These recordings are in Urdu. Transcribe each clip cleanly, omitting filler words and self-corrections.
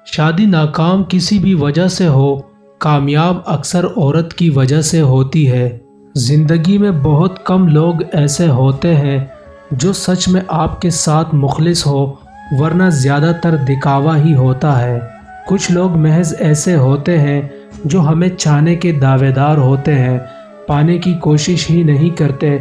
شادی ناکام کسی بھی وجہ سے ہو، کامیاب اکثر عورت کی وجہ سے ہوتی ہے۔ زندگی میں بہت کم لوگ ایسے ہوتے ہیں جو سچ میں آپ کے ساتھ مخلص ہو، ورنہ زیادہ تر دکھاوا ہی ہوتا ہے۔ کچھ لوگ محض ایسے ہوتے ہیں جو ہمیں چاہنے کے دعوے دار ہوتے ہیں، پانے کی کوشش ہی نہیں کرتے۔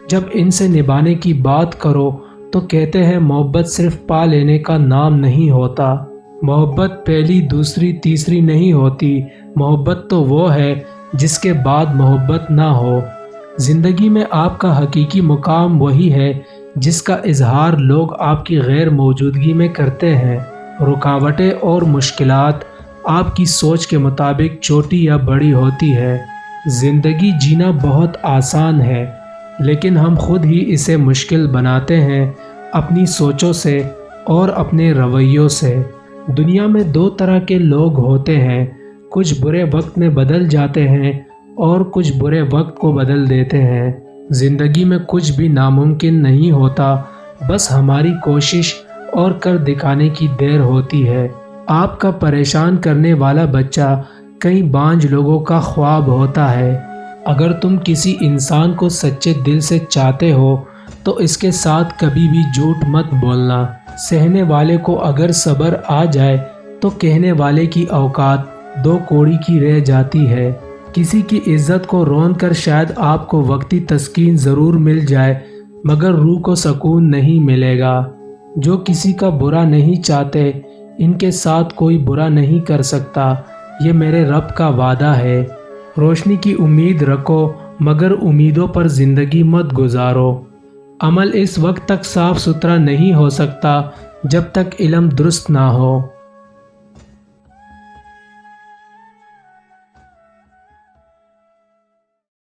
جب ان سے نبھانے کی بات کرو تو کہتے ہیں محبت صرف پا لینے کا نام نہیں ہوتا۔ محبت پہلی، دوسری، تیسری نہیں ہوتی۔ محبت تو وہ ہے جس کے بعد محبت نہ ہو۔ زندگی میں آپ کا حقیقی مقام وہی ہے جس کا اظہار لوگ آپ کی غیر موجودگی میں کرتے ہیں۔ رکاوٹیں اور مشکلات آپ کی سوچ کے مطابق چھوٹی یا بڑی ہوتی ہے۔ زندگی جینا بہت آسان ہے، لیکن ہم خود ہی اسے مشکل بناتے ہیں اپنی سوچوں سے اور اپنے رویوں سے۔ دنیا میں دو طرح کے لوگ ہوتے ہیں، کچھ برے وقت میں بدل جاتے ہیں اور کچھ برے وقت کو بدل دیتے ہیں۔ زندگی میں کچھ بھی ناممکن نہیں ہوتا، بس ہماری کوشش اور کر دکھانے کی دیر ہوتی ہے۔ آپ کا پریشان کرنے والا بچہ کئی بانجھ لوگوں کا خواب ہوتا ہے۔ اگر تم کسی انسان کو سچے دل سے چاہتے ہو تو اس کے ساتھ کبھی بھی جھوٹ مت بولنا۔ سہنے والے کو اگر صبر آ جائے تو کہنے والے کی اوقات دو کوڑی کی رہ جاتی ہے۔ کسی کی عزت کو رون کر شاید آپ کو وقتی تسکین ضرور مل جائے، مگر روح کو سکون نہیں ملے گا۔ جو کسی کا برا نہیں چاہتے، ان کے ساتھ کوئی برا نہیں کر سکتا، یہ میرے رب کا وعدہ ہے۔ روشنی کی امید رکھو، مگر امیدوں پر زندگی مت گزارو۔ عمل اس وقت تک صاف ستھرا نہیں ہو سکتا جب تک علم درست نہ ہو۔